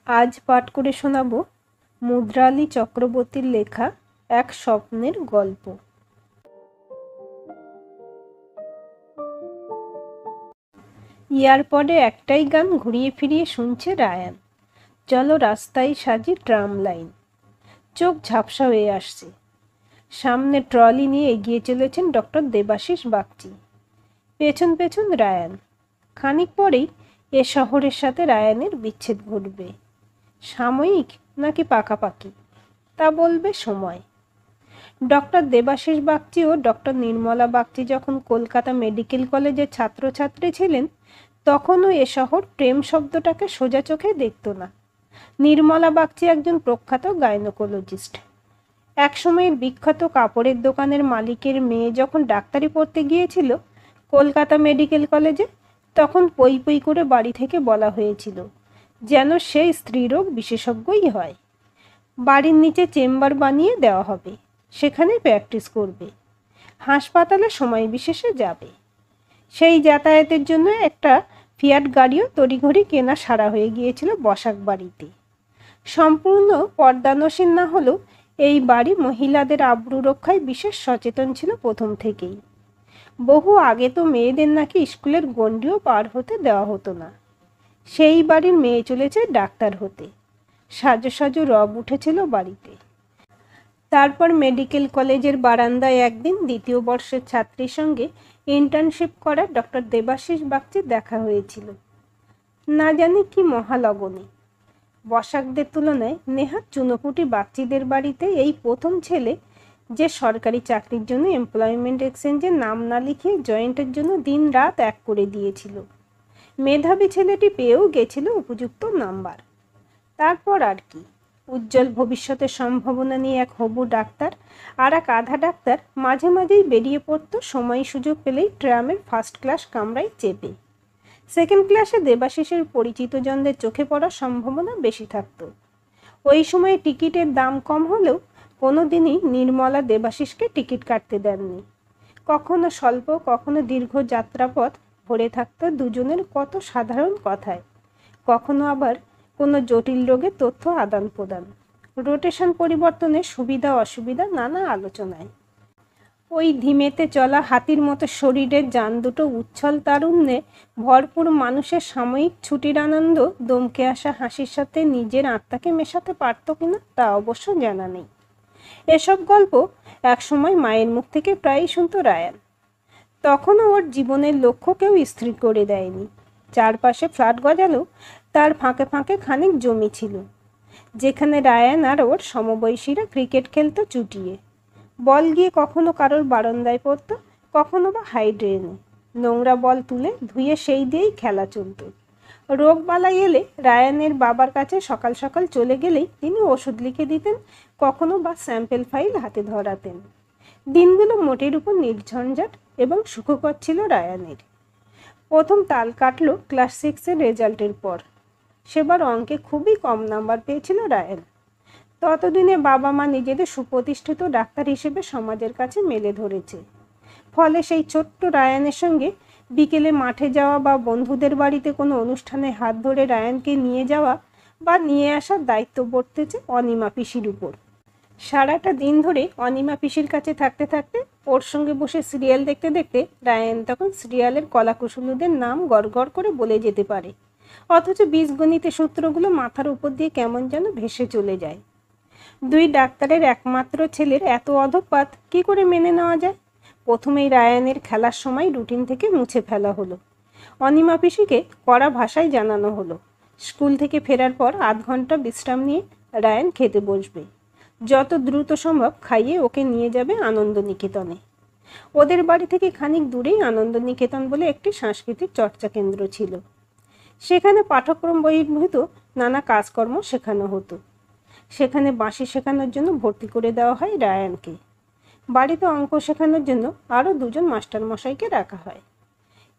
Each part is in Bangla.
আজ পাঠ করে শোনাব মুদ্রালী চক্রবর্তীর লেখা এক স্বপ্নের গল্প। ইয়ারপডে একটাই গান ঘুরিয়ে ফিরিয়ে শুনছে রায়ান। চলো রাস্তায় সাজি ট্রাম লাইন। চোখ ঝাপসা হয়ে আসছে। সামনে ট্রলি নিয়ে এগিয়ে চলেছেন ডক্টর দেবাশিস বাগচি। পেছন পেছন রায়ান। খানিক পরেই এ শহরের সাথে রায়ানের বিচ্ছেদ ঘটবে। সাময়িক নাকি পাকাপাকি, তা বলবে সময়। ডক্টর দেবাশিস বাগচি ও ডক্টর নির্মলা বাগচি যখন কলকাতা মেডিকেল কলেজের ছাত্রছাত্রী ছিলেন, তখনও এ শহর প্রেম শব্দটাকে সোজা চোখে দেখত না। নির্মলা বাগচি একজন প্রখ্যাত গাইনোকোলজিস্ট। একসময়ের বিখ্যাত কাপড়ের দোকানের মালিকের মেয়ে যখন ডাক্তারি পড়তে গিয়েছিল কলকাতা মেডিকেল কলেজে, তখন পই পই করে বাড়ি থেকে বলা হয়েছিল যেন সে স্ত্রীরোগ বিশেষজ্ঞই হয়। বাড়ির নিচে চেম্বার বানিয়ে দেওয়া হবে, সেখানে প্র্যাকটিস করবে, হাসপাতালে সময় বিশেষে যাবে। সেই যাতায়াতের জন্য একটা ফিয়াট গাড়িও তড়িঘড়ি কেনা সারা হয়ে গিয়েছিল বসাক বাড়িতে। সম্পূর্ণ পর্দানসীন না হলেও এই বাড়ি মহিলাদের আবরু রক্ষায় বিশেষ সচেতন ছিল প্রথম থেকেই। বহু আগে তো মেয়েদের নাকি স্কুলের গণ্ডিও পার হতে দেওয়া হতো না। সেই বাড়ির মেয়ে চলেছে ডাক্তার হতে। সাজো সাজো রব উঠেছিল বাড়িতে। তারপর মেডিকেল কলেজের বারান্দায় একদিন দ্বিতীয় বর্ষের ছাত্রীর সঙ্গে ইন্টার্নশিপ করা ডক্টর দেবাশিস বাগচির দেখা হয়েছিল। না জানি কি মহালগনে। বসাকদের তুলনায় নেহাত চুনোপুটি বাগচিদের বাড়িতে এই প্রথম ছেলে যে সরকারি চাকরির জন্য এমপ্লয়মেন্ট এক্সচেঞ্জে নাম না লিখিয়ে জয়েন্টের জন্য দিন রাত এক করে দিয়েছিল। মেধাবী ছেলেটি পেয়েও গেছিল উপযুক্ত নাম্বার। তারপর আর কি, উজ্জ্বল ভবিষ্যতের সম্ভাবনা নিয়ে এক হবু ডাক্তার আর এক আধা ডাক্তার মাঝে মাঝেই বেরিয়ে পড়তো সময় সুযোগ পেলেই ট্রামের ফার্স্ট ক্লাস কামরায় চেপে। সেকেন্ড ক্লাসে দেবাশিসের পরিচিত জনদের চোখে পড়ার সম্ভাবনা বেশি থাকত। ওই সময় টিকিটের দাম কম হলেও কোনো দিনই নির্মলা দেবাশিসকে টিকিট কাটতে দেননি। কখনো স্বল্প কখনো দীর্ঘ যাত্রাপথ ভরে থাকত দুজনের কত সাধারণ কথায়, কখনো আবার কোনো জটিল রোগের তথ্য আদান প্রদান, রোটেশন পরিবর্তনের সুবিধা অসুবিধা নানা আলোচনায়। ওই ধিমেতে চলা হাতির মতো শরীরের যান দুটো উচ্ছল তারুণ্যে ভরপুর মানুষের সাময়িক ছুটির আনন্দ দমকে আসা হাসির সাথে নিজের আত্মাকে মেশাতে পারত কিনা তা অবশ্য জানা নেই। এসব গল্প একসময় মায়ের মুখ থেকে প্রায়ই শুনত রায়ান। তখনও ওর জীবনের লক্ষ্য কেউ স্থির করে দেয়নি। চারপাশে ফ্ল্যাট গজালেও তার ফাঁকে ফাঁকে খানিক জমি ছিল, যেখানে রায়ান আর ওর সমবয়সীরা ক্রিকেট খেলতো চুটিয়ে। বল গিয়ে কখনো কারোর বারান্দায় পড়ত, কখনো বা হাই ড্রেনে। নোংরা বল তুলে ধুয়ে সেই দিয়েই খেলা চলত। রোগ বালাই এলে রায়ানের বাবার কাছে সকাল সকাল চলে গেলেই তিনি ওষুধ লিখে দিতেন, কখনো বা স্যাম্পেল ফাইল হাতে ধরাতেন। দিনগুলো মোটের উপর নির্ঝঞ্ঝাট এবং সুখকর ছিল রায়ানের। প্রথম তাল কাটল ক্লাস 6-এর রেজাল্টের পর। সেবার অঙ্কে খুবই কম নাম্বার পেয়েছিল রায়ান। ততদিনে বাবা মা নিজেদের সুপ্রতিষ্ঠিত ডাক্তার হিসেবে সমাজের কাছে মেলে ধরেছে। ফলে সেই ছোট্ট রায়ানের সঙ্গে বিকেলে মাঠে যাওয়া বা বন্ধুদের বাড়িতে কোনো অনুষ্ঠানে হাত ধরে রায়ানকে নিয়ে যাওয়া বা নিয়ে আসার দায়িত্ব বর্তেছে অনিমা পিসির উপর। সারাটা দিন ধরে অনিমা পিসির কাছে থাকতে থাকতে ওর সঙ্গে বসে সিরিয়াল দেখতে দেখতে রায়ান তখন সিরিয়ালের কলাকুশলীদের নাম গড়গড় করে বলে যেতে পারে, অথচ বীজগণিতের সূত্রগুলো মাথার উপর দিয়ে কেমন যেন ভেসে চলে যায়। দুই ডাক্তারের একমাত্র ছেলের এত অধঃপাত কি করে মেনে নেওয়া যায়? প্রথমেই রায়ানের খেলার সময় রুটিন থেকে মুছে ফেলা হলো। অনিমা পিসিকে কড়া ভাষায় জানানো হলো স্কুল থেকে ফেরার পর আধ ঘন্টা বিশ্রাম নিয়ে রায়ান খেতে বসবে। যত দ্রুত সম্ভব খাইয়ে ওকে নিয়ে যাবে আনন্দনিকেতনে। ওদের বাড়ি থেকে খানিক দূরেই আনন্দনিকেতন বলে একটি সাংস্কৃতিক চর্চা কেন্দ্র ছিল। সেখানে পাঠ্যক্রম বহির্ভূত নানা কাজকর্ম শেখানো হতো। সেখানে বাঁশি শেখানোর জন্য ভর্তি করে দেওয়া হয় রায়ানকে। বাড়িতে অঙ্ক শেখানোর জন্য আরও দুজন মাস্টারমশাইকে রাখা হয়।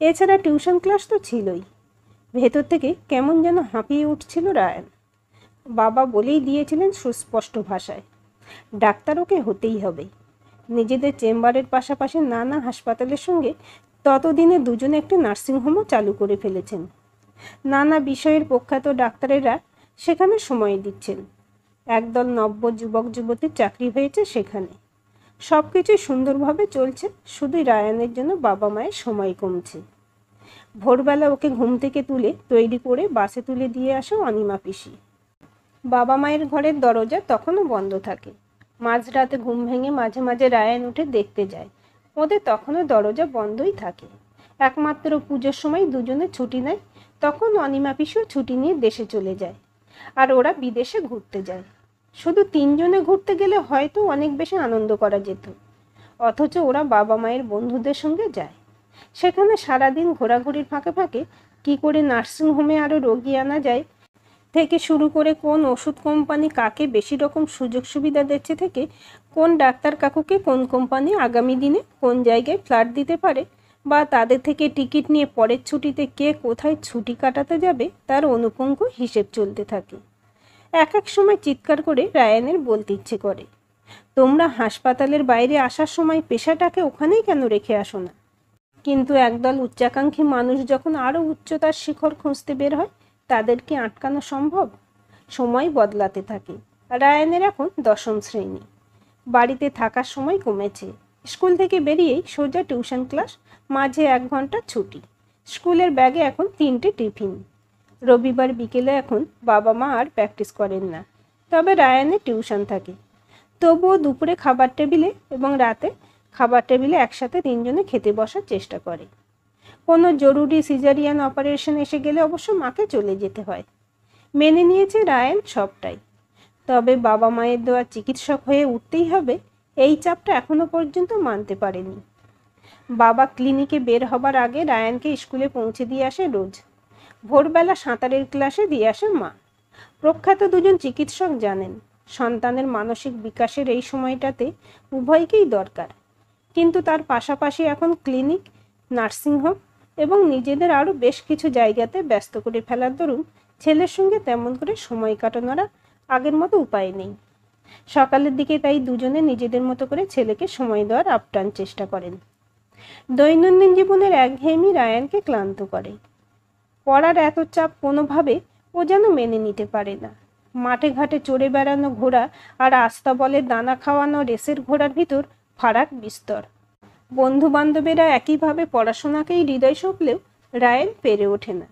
এছাড়া টিউশন ক্লাস তো ছিলই। ভেতর থেকে কেমন যেন হাঁপিয়ে উঠছিল রায়ান। বাবা বলেই দিয়েছিলেন সুস্পষ্ট ভাষায়, ডাক্তার ওকে হতেই হবে। নিজেদের চেম্বারের পাশাপাশি নানা হাসপাতালের সঙ্গে ততদিনে দুজনে একটি নার্সিংহোমও চালু করে ফেলেছেন। নানা বিষয়ের প্রখ্যাত ডাক্তারেরা সেখানে সময় দিচ্ছেন। একদল নব্য যুবক যুবতীর চাকরি হয়েছে সেখানে। সব কিছুই সুন্দরভাবে চলছে, শুধুই রায়ানের জন্য বাবা মায়ের সময় কমছে। ভোরবেলা ওকে ঘুম থেকে তুলে তৈরি করে বাসে তুলে দিয়ে আসে অনিমা পিসি। বাবা মায়ের ঘরের দরজা তখনও বন্ধ থাকে। মাঝরাতে ঘুম ভেঙে মাঝে মাঝে রায়ান উঠে দেখতে যায়, ওদের তখনও দরজা বন্ধই থাকে। একমাত্র পুজোর সময় দুজনে ছুটি নেয়, তখন অনিমা পিসিও ছুটি নিয়ে দেশে চলে যায়, আর ওরা বিদেশে ঘুরতে যায়। শুধু তিনজনে ঘুরতে গেলে হয়তো অনেক বেশি আনন্দ করা যেত, অথচ ওরা বাবা মায়ের বন্ধুদের সঙ্গে যায়। সেখানে সারাদিন ঘোরাঘুরির ফাঁকে ফাঁকে কী করে নার্সিংহোমে আরও রোগী আনা যায় থেকে শুরু করে কোন ওষুধ কোম্পানি কাকে বেশি রকম সুযোগ সুবিধা দিচ্ছে থেকে কোন ডাক্তার কাকুকে কোন কোম্পানি আগামী দিনে কোন জায়গায় ফ্ল্যাট দিতে পারে বা তাদের থেকে টিকিট নিয়ে পরের ছুটিতে কে কোথায় ছুটি কাটাতে যাবে তার অনুপঙ্খ হিসেব চলতে থাকে। এক এক সময় চিৎকার করে রায়ানের বলতে ইচ্ছে করে, তোমরা হাসপাতালের বাইরে আসার সময় পেশাটাকে ওখানেই কেন রেখে আসো না? কিন্তু একদল উচ্চাকাঙ্ক্ষী মানুষ যখন আরও উচ্চতার শিখর খুঁজতে বের হয়, তাদের কি আটকানো সম্ভব? সময় বদলাতে থাকে। রায়ানের এখন 10ম শ্রেণী। বাড়িতে থাকার সময় কমেছে। স্কুল থেকে বেরিয়েই সোজা টিউশন ক্লাস, মাঝে 1 ঘন্টা ছুটি। স্কুলের ব্যাগে এখন 3টে টিফিন। রবিবার বিকেলে এখন বাবা মা আর প্র্যাকটিস করেন না, তবে রায়ানের টিউশন থাকে। তবুও দুপুরে খাবার টেবিলে এবং রাতে খাবার টেবিলে একসাথে 3 জনে খেতে বসার চেষ্টা করে। কোনো জরুরি সিজারিয়ান অপারেশন এসে গেলে অবশ্য মাকে চলে যেতে হয়। মেনে নিয়েছে রায়ান সবটাই, তবে বাবা মায়ের দেওয়া চিকিৎসক হয়ে উঠতেই হবে এই চাপটা এখনো পর্যন্ত মানতে পারেনি। বাবা ক্লিনিকে বের হবার আগে রায়ানকে স্কুলে পৌঁছে দিয়ে আসে রোজ। ভোরবেলা সাঁতারের ক্লাসে দিয়ে আসে মা। প্রখ্যাত দুজন চিকিৎসক জানেন সন্তানের মানসিক বিকাশের এই সময়টাতে উভয়কেই দরকার, কিন্তু তার পাশাপাশি এখন ক্লিনিক, নার্সিংহোম এবং নিজেদের আরও বেশ কিছু জায়গাতে ব্যস্ত করে ফেলার দরুন ছেলের সঙ্গে তেমন করে সময় কাটানোর আগের মতো উপায় নেই। সকালের দিকে তাই দুজনে নিজেদের মতো করে ছেলেকে সময় দেওয়ার আপ্রাণ চেষ্টা করেন। দৈনন্দিন জীবনের একঘেয়েমি রায়ানকে ক্লান্ত করে। পড়ার এত চাপ কোনোভাবে ও যেন মেনে নিতে পারে না। মাঠে ঘাটে চড়ে বেড়ানো ঘোড়া আর আস্তাবলে দানা খাওয়ানো রেসের ঘোড়ার ভিতর ফারাক বিস্তর। বন্ধু বান্ধবেরা একইভাবে পড়াশোনাকেই হৃদয় সঁপলেও রায়ান পেরে ওঠে না।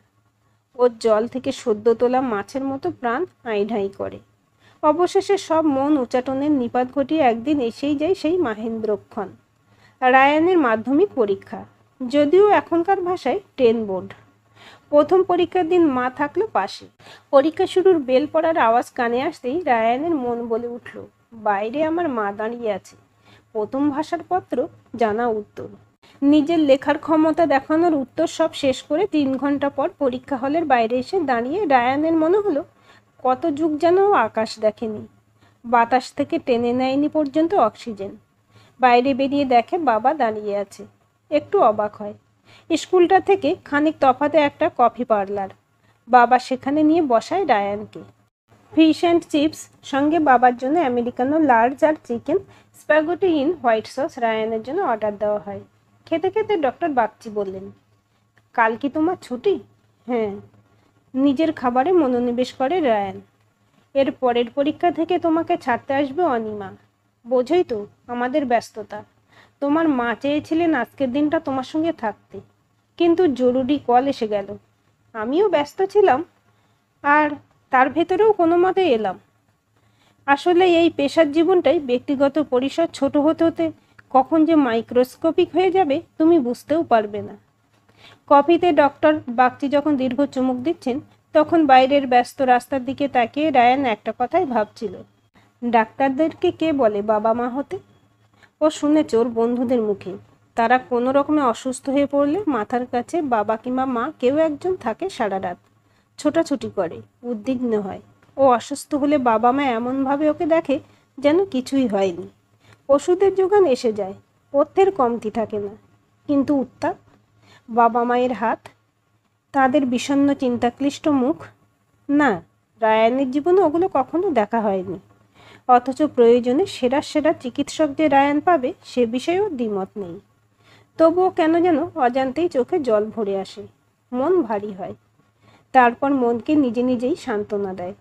ওর জল থেকে সদ্য তোলা মাছের মতো প্রাণ আইঢাই করে। অবশেষে সব মন উচাটনের নিপাত ঘটিয়ে একদিন এসেই যায় সেই মাহেন্দ্রক্ষণ, রায়ানের মাধ্যমিক পরীক্ষা, যদিও এখনকার ভাষায় 10 বোর্ড। প্রথম পরীক্ষার দিন মা থাকলো পাশে। পরীক্ষা শুরুর বেল পড়ার আওয়াজ কানে আসতেই রায়ানের মন বলে উঠল, বাইরে আমার মা দাঁড়িয়ে আছে, প্রথম ভাষার পত্র, জানা উত্তর। নিজের লেখার ক্ষমতা দেখানোর উত্তর সব শেষ করে 3 ঘন্টা পর পরীক্ষা হলের বাইরে এসে দাঁড়িয়ে রায়ানের মনে হলো কত যুগ যেন আকাশ দেখেনি, বাতাস থেকে টেনে নেয়নি পর্যন্ত অক্সিজেন। বাইরে বেরিয়ে দেখে বাবা দাঁড়িয়ে আছে, একটু অবাক হয়। স্কুলটা থেকে খানিক তফাতে একটা কফি পার্লার, বাবা সেখানে নিয়ে বসায় রায়ানকে। ফিশ অ্যান্ড চিপস, সঙ্গে বাবার জন্য আমেরিকানো লার্জ আর chicken spaghetti in white sauce রায়ানের জন্য অর্ডার দেওয়া হয়। খেতে খেতে ডক্টর বাগচি বললেন, কাল কি তোমার ছুটি? হ্যাঁ। নিজের খাবারে মনোনিবেশ করে রায়ান। এর পরের পরীক্ষা থেকে তোমাকে ছাড়তে আসবে অনিমা। বোঝোই তো আমাদের ব্যস্ততা। তোমার মা চেয়েছিলেন আজকের দিনটা তোমার সঙ্গে থাকতে, কিন্তু জরুরি কল এসে গেল। আমিও ব্যস্ত ছিলাম, আর তার ভেতরেও কোনো মতে এলাম। আসলে এই পেশার জীবনটাই ব্যক্তিগত পরিসর ছোট হতে হতে কখন যে মাইক্রোস্কোপিক হয়ে যাবে তুমি বুঝতেও পারবে না। কফিতে ডক্টর বাগচি যখন দীর্ঘ চুমুক দিচ্ছেন, তখন বাইরের ব্যস্ত রাস্তার দিকে তাকিয়ে রায়ান একটা কথাই ভাবছিল, ডাক্তারদেরকে কে বলে বাবা মা হতে? ও শুনেছে ওর বন্ধুদের মুখে, তারা কোনো রকমে অসুস্থ হয়ে পড়লে মাথার কাছে বাবা কিংবা মা কেউ একজন থাকে সারা রাত, ছোটাছুটি করে, উদ্বিগ্ন হয়। ও অসুস্থ হলে বাবা মা এমনভাবে ওকে দেখে যেন কিছুই হয়নি। ওষুধের যোগান এসে যায়, অর্থের কমতি থাকে না, কিন্তু উত্তাপ, বাবা মায়ের হাত, তাদের বিষণ্ণ চিন্তাক্লিষ্ট মুখ, না, রায়ানের জীবনে ওগুলো কখনো দেখা হয়নি। অথচ প্রয়োজনে সেরা সেরা চিকিৎসক যে রায়ান পাবে সে বিষয়েও দ্বিমত নেই। তবুও কেন যেন অজান্তেই চোখে জল ভরে আসে, মন ভারী হয়। তারপর মনকে নিজে নিজেই সান্ত্বনা দেয়,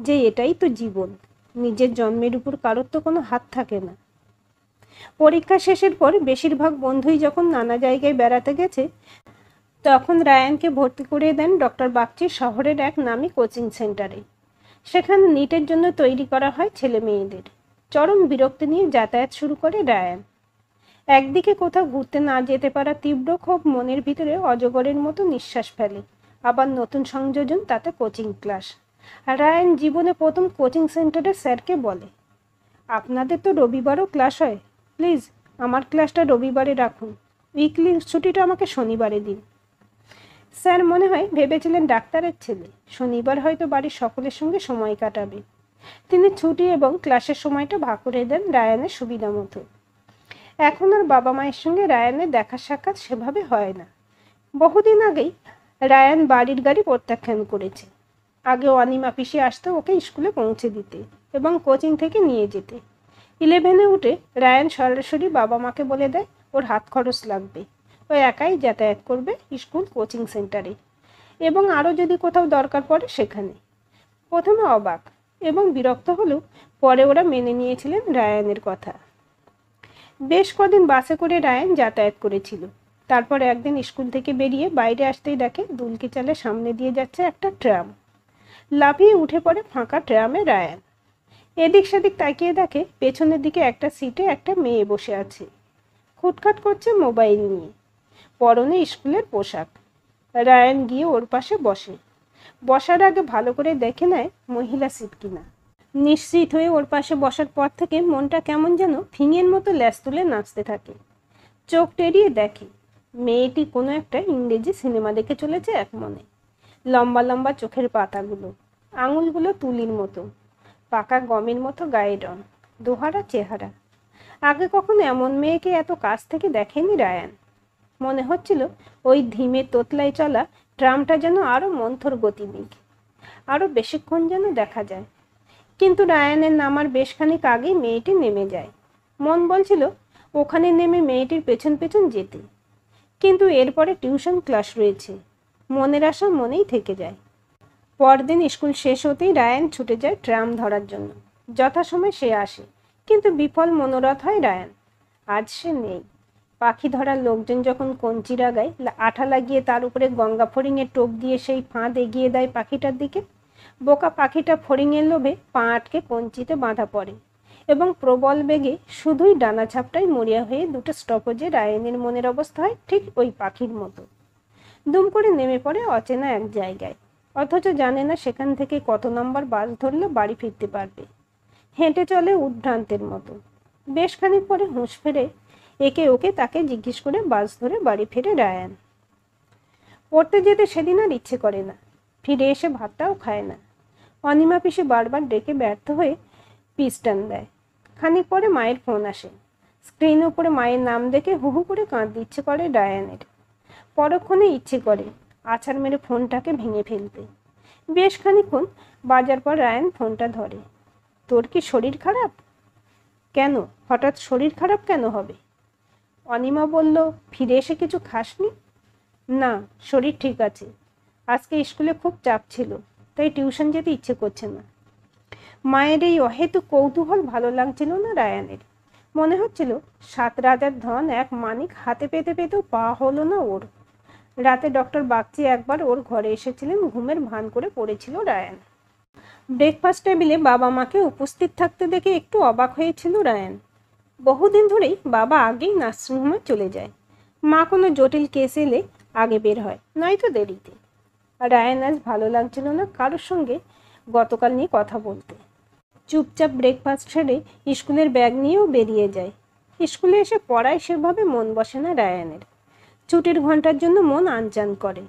যে এটাই তো জীবন, নিজের জন্মের উপর কারোর তো কোনো হাত থাকে না। পরীক্ষা শেষের পর বেশিরভাগ বন্ধুই যখন নানা জায়গায় বেড়াতে গেছে, তখন রায়ানকে ভর্তি করিয়ে দেন ডক্টর বাগচি শহরের এক নামী কোচিং সেন্টারে। সেখানে নিটের জন্য তৈরি করা হয় ছেলে মেয়েদের। চরম বিরক্তি নিয়ে যাতায়াত শুরু করে রায়ান। একদিকে কোথাও ঘুরতে না যেতে পারা তীব্র ক্ষোভ মনের ভিতরে অজগরের মতো নিঃশ্বাস ফেলে। আবার নতুন সংযোজন তাতে কোচিং ক্লাস। রায়ান জীবনে প্রথম কোচিং সেন্টারের স্যারকে বলে, আপনাদের তো রবিবারও ক্লাস হয়, প্লিজ আমার ক্লাসটা রবিবারে রাখুন, উইকলি ছুটিটা আমাকে শনিবারে দিন। স্যার মনে হয় ভেবেছিলেন ডাক্তারের ছেলে, শনিবার হয়তো বাড়ির সকলের সঙ্গে সময় কাটাবে। তিনি ছুটি এবং ক্লাসের সময়টা ভাগ করে দেন রায়ানের সুবিধা মতো। এখন আর বাবা মায়ের সঙ্গে রায়ানের দেখা সাক্ষাৎ সেভাবে হয় না। বহুদিন আগেই রায়ান বাড়ির গাড়ি প্রত্যাখ্যান করেছে। আগে অনিমা পিসি আসতো ওকে স্কুলে পৌঁছে দিতে এবং কোচিং থেকে নিয়ে যেতে। 11-এ উঠে রায়ান সরাসরি বাবা মাকে বলে দেয় ওর হাত খরচ লাগবে, ও একাই যাতায়াত করবে স্কুল কোচিং সেন্টারে, এবং আরও যদি কোথাও দরকার পড়ে সেখানে। প্রথমে অবাক এবং বিরক্ত হলেও পরে ওরা মেনে নিয়েছিলেন রায়ানের কথা। বেশ কদিন বাসে করে রায়ান যাতায়াত করেছিল। তারপর একদিন স্কুল থেকে বেরিয়ে বাইরে আসতেই দেখে দুলকি চালের সামনে দিয়ে যাচ্ছে একটা ট্রাম। লাফিয়ে উঠে পড়ে ফাঁকা ট্রামে রায়ান। এদিক সেদিক তাকিয়ে দেখে পেছনের দিকে একটা সিটে একটা মেয়ে বসে আছে, খুটখাট করছে মোবাইল নিয়ে, পরনে স্কুলের পোশাক। রায়ান গিয়ে ওর পাশে বসে। বসার আগে ভালো করে দেখে নেয় মহিলা সিট কিনা। নিশ্চিত হয়ে ওর পাশে বসার পর থেকে মনটা কেমন যেন ফিঙের মতো ল্যাস তুলে নাচতে থাকে। চোখ টেরিয়ে দেখে মেয়েটি কোনো একটা ইংরেজি সিনেমা দেখে চলেছে এক মনে। লম্বা লম্বা চোখের পাতাগুলো, আঙুলগুলো তুলির মতো, পাকা গমের মতো গায়ের রং, দোহারা চেহারা। আগে কখনো এমন মেয়েকে এত কাছ থেকে দেখেনি রায়ান। মনে হচ্ছিল ওই ধীমে তোতলায় চলা ট্রামটা যেন আরো মন্থর গতিবেগ, আরো বেশিক্ষণ যেন দেখা যায়। কিন্তু রায়ানের নামার বেশ খানিক আগেই মেয়েটি নেমে যায়। মন বলছিল ওখানে নেমে মেয়েটির পেছন পেছন যেতে, কিন্তু এরপরে টিউশন ক্লাস রয়েছে। মনের আশা মনেই থেকে যায়। পরদিন স্কুল শেষ হতেই রায়ান ছুটে যায় ট্রাম ধরার জন্য। যথাসময় সে আসে, কিন্তু বিফল মনোরথ হয় রায়ান। আজ সে নেই। পাখি ধরার লোকজন যখন কঞ্চি লাগায়, আঠা লাগিয়ে তার উপরে গঙ্গা ফড়িংয়ের টোপ দিয়ে সেই ফাঁদ এগিয়ে দেয় পাখিটার দিকে, বোকা পাখিটা ফড়িংয়ের লোভে পা আটকে কঞ্চিতে বাঁধা পড়ে এবং প্রবল বেগে শুধুই ডানা ঝাপটায় মরিয়া হয়ে দুটো স্টপেজে রায়ানের মনের অবস্থা হয় ঠিক ওই পাখির মতো। দুম করে নেমে পড়ে অচেনা এক জায়গায়, অথচ জানে না সেখান থেকে কত নম্বর বাস ধরলে বাড়ি ফিরতে পারবে। হেঁটে চলে উদ্ভ্রান্তের মতো। বেশ খানিক পরে হুঁশ ফেরে একে ওকে তাকে জিজ্ঞেস করে বাস ধরে বাড়ি ফিরে রায়ান। পড়তে যেতে সেদিন আর ইচ্ছে করে না। ফিরে এসে ভাতটাও খায় না। অনিমা পিসি বারবার ডেকে ব্যর্থ হয়ে পিস টান দেয়। খানিক পরে মায়ের ফোন আসে। স্ক্রিন উপরে মায়ের নাম দেখে হু হু করে কাঁদতে ইচ্ছে করে রায়ানের। পরক্ষণে ইচ্ছে করে আছাড় মেরে ফোনটাকে ভেঙে ফেলতে। বেশ খানিকক্ষণ বাজার পর রায়ান ফোনটা ধরে। তোর কি শরীর খারাপ? কেন হঠাৎ শরীর খারাপ কেন হবে? অনিমা বলল, ফিরে এসে কিছু খাসনি? না, শরীর ঠিক আছে। আজকে স্কুলে খুব চাপ ছিল, তাই টিউশন যেতে ইচ্ছে করছে না। মায়ের এই অহেতুক কৌতূহল ভালো লাগছিল না রায়ানের। মনে হচ্ছিল 7 রাজার ধন এক মানিক হাতে পেতে পেতেও পাওয়া হলো না ওর। রাতে ডক্টর বাগচি একবার ওর ঘরে এসেছিলেন, ঘুমের ভান করে পড়েছিল রায়ান। ব্রেকফাস্ট টেবিলে বাবা মাকে উপস্থিত থাকতে দেখে একটু অবাক হয়েছিল রায়ান। বহুদিন ধরেই বাবা আগেই নার্সিংহোমে চলে যায়। মা কোনো জটিল কেস এলে আগে বের হয়, নয়তো দেরিতে। রায়ান আজ ভালো লাগছিল না কারোর সঙ্গে গতকাল নিয়ে কথা বলতে। চুপচাপ ব্রেকফাস্ট সেরে স্কুলের ব্যাগ নিয়েও বেরিয়ে যায়। স্কুলে এসে পড়ায় সেভাবে মন বসে না রায়ানের। ছুটির ঘন্টার জন্য মন আনচান করে।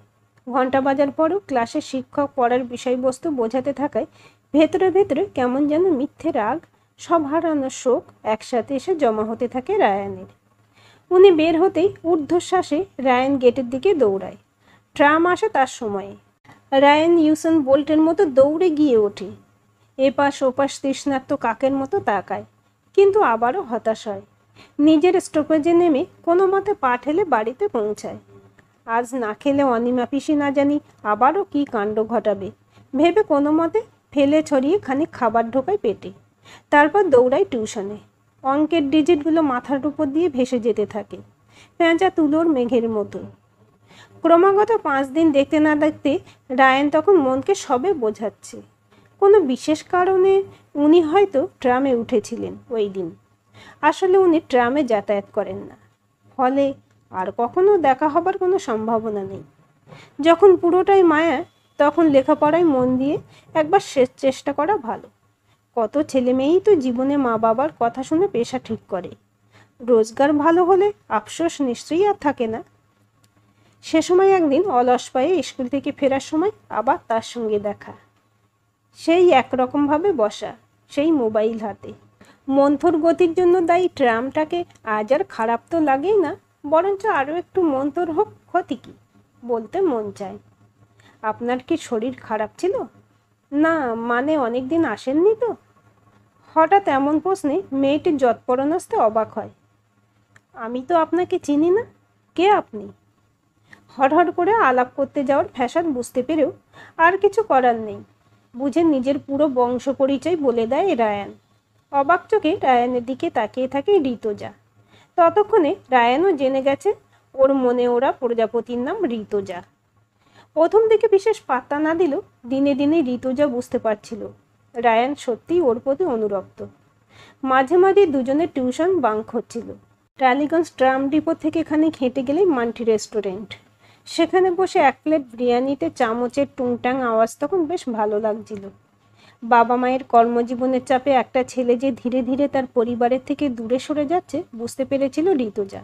ঘন্টা বাজার পরও ক্লাসের শিক্ষক পড়ার বিষয়বস্তু বোঝাতে থাকায় ভেতরে ভেতরে কেমন যেন মিথ্যে রাগ, সব হারানোর শোক একসাথে এসে জমা হতে থাকে রায়ানের। উনি বের হতেই ঊর্ধ্বশ্বাসে রায়ান গেটের দিকে দৌড়ায়। ট্রাম আসে তার সময়ে। রায়ান ইউসেন বোল্টের মতো দৌড়ে গিয়ে ওঠে। এপাশ ওপাশ তৃষ্ণার্ত কাকের মতো তাকায়, কিন্তু আবারও হতাশ হয়। নিজের স্টপেজে নেমে কোনো মতে পা ঠেলে বাড়িতে পৌঁছায়। আজ না খেলে অনিমা পিসি না জানি আবারও কি কাণ্ড ঘটাবে ভেবে কোনো মতে ফেলে ছড়িয়ে খানিক খাবার ঢোকায় পেটে, তারপর দৌড়ায় টিউশনে। অঙ্কের ডিজিটগুলো মাথার উপর দিয়ে ভেসে যেতে থাকে, পেঁচা তুলোর মেঘের মতো। ক্রমাগত 5 দিন দেখতে না দেখতে রায়ান তখন মনকে সবে বোঝাচ্ছে। কোনো বিশেষ কারণে উনি হয়তো ট্রামে উঠেছিলেন ওই দিন। আসলে উনি ট্রামে যাতায়াত করেন না, ফলে আর কখনো দেখা হবার কোনো সম্ভাবনা নেই। যখন পুরোটাই মায়া, তখন লেখাপড়ায় মন দিয়ে একবার শেষ চেষ্টা করা ভালো। কত ছেলে মেয়েই তো জীবনে মা বাবার কথা শুনে পেশা ঠিক করে। রোজগার ভালো হলে আফসোস নিশ্চয়ই আর থাকে না। সে সময় একদিন অলস পায়ে স্কুল থেকে ফেরার সময় আবার তার সঙ্গে দেখা। সেই একরকমভাবে বসা, সেই মোবাইল হাতে। মন্থর গতির জন্য দায়ী ট্রামটাকে আজ আর খারাপ তো লাগেই না, বরঞ্চ আরও একটু মন্থর হোক, ক্ষতি কি? বলতে মন চায়। আপনার কি শরীর খারাপ ছিল? না, মানে অনেক দিন আসেননি তো? হঠাৎ এমন প্রশ্নে মেয়েটির যৎপরণস্তে অবাক হয়। আমি তো আপনাকে চিনি না, কে আপনি? হড়হড় করে আলাপ করতে যাওয়ার ফ্যাশন বুঝতে পেরেও আর কিছু করার নেই, বুঝে নিজের পুরো বংশ পরিচয় বলে দেয় রায়ান। অবাক চোখে রায়ানের দিকে তাকিয়ে থাকে ঋতুজা। ততক্ষণে রায়ানও জেনে গেছে ওর মনে ওরা প্রজাপতির নাম ঋতুজা। প্রথম দিকে বিশেষ পাত্তা না দিলেও দিনে দিনে ঋতুজা বুঝতে পারছিল রায়ান সত্যিই ওর প্রতি অনুরক্ত। মাঝে মাঝে দুজনের টিউশন বাঙ্ক হচ্ছিল। টালিগঞ্জ ট্রাম ডিপো থেকে খানিক হেঁটে গেলেই মান্টি রেস্টুরেন্ট। সেখানে বসে 1 প্লেট বিরিয়ানিতে চামচের টুংটাং আওয়াজ তখন বেশ ভালো লাগছিল। বাবা মায়ের কর্মজীবনের চাপে একটা ছেলে যে ধীরে ধীরে তার পরিবারের থেকে দূরে সরে যাচ্ছে বুঝতে পেরেছিল ঋতুজা।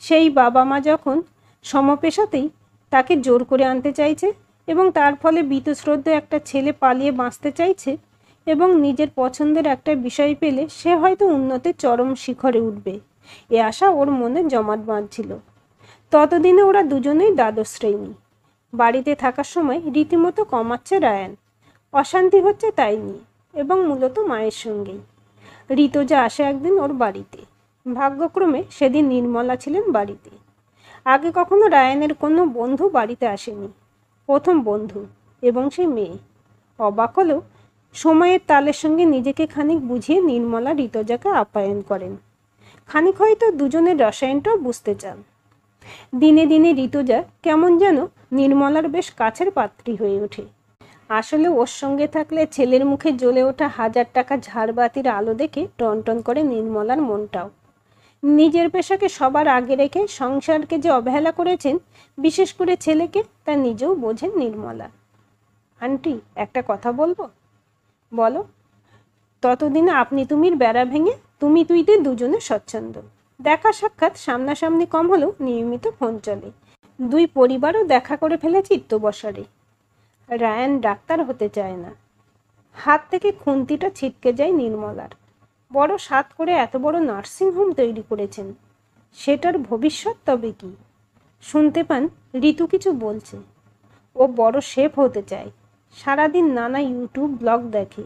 সেই বাবা মা যখন সমপেশাতেই তাকে জোর করে আনতে চাইছে এবং তার ফলে বীতশ্রদ্ধ একটা ছেলে পালিয়ে বাঁচতে চাইছে এবং নিজের পছন্দের একটা বিষয় পেলে সে হয়তো উন্নতির চরম শিখরে উঠবে, এ আশা ওর মনে জমাট বাঁধছিল। ততদিনে ওরা দুজনেই দ্বাদশ শ্রেণী। বাড়িতে থাকার সময় রীতিমতো কমাচ্ছে রায়ান। অশান্তি হচ্ছে তাই নিয়ে, এবং মূলত মায়ের সঙ্গেই। ঋতুজা আসে একদিন ওর বাড়িতে। ভাগ্যক্রমে সেদিন নির্মলা ছিলেন বাড়িতে। আগে কখনো রায়ানের কোনো বন্ধু বাড়িতে আসেনি, প্রথম বন্ধু, এবং সে মেয়ে। অবাক হলেও সময়ের তালের সঙ্গে নিজেকে খানিক বুঝিয়ে নির্মলা ঋতুজাকে আপ্যায়ন করেন। খানিক হয়তো দুজনের রসায়নটাও বুঝতে চান। দিনে দিনে ঋতুজা কেমন যেন নির্মলার বেশ কাছের পাত্রী হয়ে ওঠে। আসলে ওর সঙ্গে থাকলে ছেলের মুখে জ্বলে ওঠা 1000 টাকা ঝাড়বাতির আলো দেখে টনটন করে নির্মলার মনটাও। নিজের পেশাকে সবার আগে রেখে সংসারকে যে অবহেলা করেছেন, বিশেষ করে ছেলেকে, তা নিজেও বোঝেন নির্মলা। আন্টি, একটা কথা বলবো? বলো। ততদিনে আপনি তুমির বেড়া ভেঙে তুমি তুইতে দুজনে স্বচ্ছন্দ। দেখা সাক্ষাৎ সামনাসামনি কম হলেও নিয়মিত ফোন চলে। দুই পরিবারও দেখা করে ফেলে চিত্তবসরে। রায়ান ডাক্তার হতে চায় না। হাত থেকে খুন্তিটা ছিটকে যায় নির্মলার। বড় সাত করে এত বড় নার্সিংহোম তৈরি করেছেন, সেটার ভবিষ্যৎ তবে কি? শুনতে পান ঋতু কিছু বলছে। ও বড় শেফ হতে চায়। সারাদিন নানা ইউটিউব ব্লগ দেখে,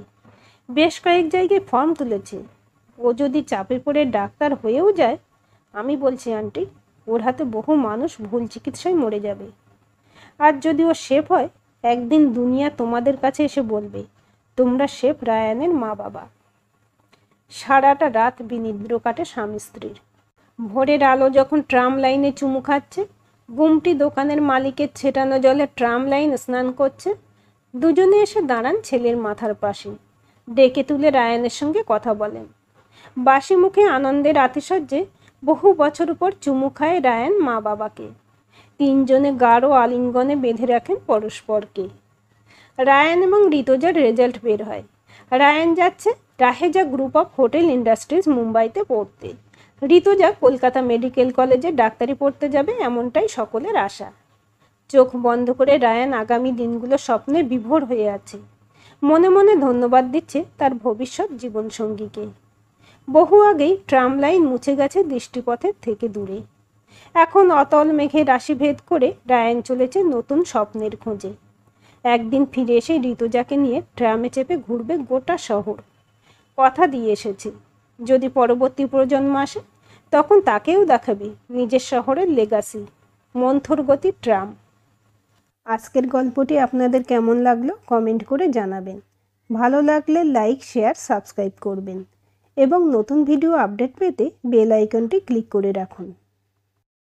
বেশ কয়েক জায়গায় ফর্ম তুলেছে। ও যদি চাপে পড়ে ডাক্তার হয়েও যায়, আমি বলছি আন্টি, ওর হাতে বহু মানুষ ভুল চিকিৎসায় মরে যাবে। আর যদি ও শেফ হয়, একদিন দুনিয়া তোমাদের কাছে এসে বলবে তোমরা শেফ রায়ানের মা বাবা। সারাটা রাত বিনিদ্র কাটে স্বামী স্ত্রীর। ভোরের আলো যখন ট্রাম লাইনে চুমু খাচ্ছে, গুমটি দোকানের মালিকের ছেটানো জলে ট্রাম লাইন স্নান করছে, দুজনে এসে দাঁড়ান ছেলের মাথার পাশে। ডেকে তুলে রায়ানের সঙ্গে কথা বলেন। বাসি মুখে আনন্দের আতিশয্যে বহু বছর পর চুমু খায় রায়ান মা বাবাকে। তিনজনে গাঢ় আলিঙ্গনে বেঁধে রাখেন পরস্পরকে। রায়ান এবং ঋতুজার রেজাল্ট বের হয়। রায়ান যাচ্ছে Raheja group of hotel industries মুম্বাইতে পড়তে। ঋতুজা কলকাতা মেডিকেল কলেজে ডাক্তারি পড়তে যাবে, এমনটাই সকলের আশা। চোখ বন্ধ করে রায়ান আগামী দিনগুলো স্বপ্নে বিভোর হয়ে আছে। মনে মনে ধন্যবাদ দিচ্ছে তার ভবিষ্যৎ জীবনসঙ্গীকে। বহু আগেই ট্রাম লাইন মুছে গেছে দৃষ্টিপথের থেকে দূরে। এখন অতল মেঘে রাশি ভেদ করে রায়ান চলেছে নতুন স্বপ্নের খোঁজে। একদিন ফিরে এসে ঋতুজাকে নিয়ে ট্রামে চেপে ঘুরবে গোটা শহর। কথা দিয়ে এসেছে, যদি পরবর্তী প্রজন্ম আসে তখন তাকেও দেখাবে নিজের শহরের লেগাসি, মন্থর গতি ট্রাম। আজকের গল্পটি আপনাদের কেমন লাগলো কমেন্ট করে জানাবেন। ভালো লাগলে লাইক, শেয়ার, সাবস্ক্রাইব করবেন এবং নতুন ভিডিও আপডেট পেতে বেল আইকনটি ক্লিক করে রাখুন।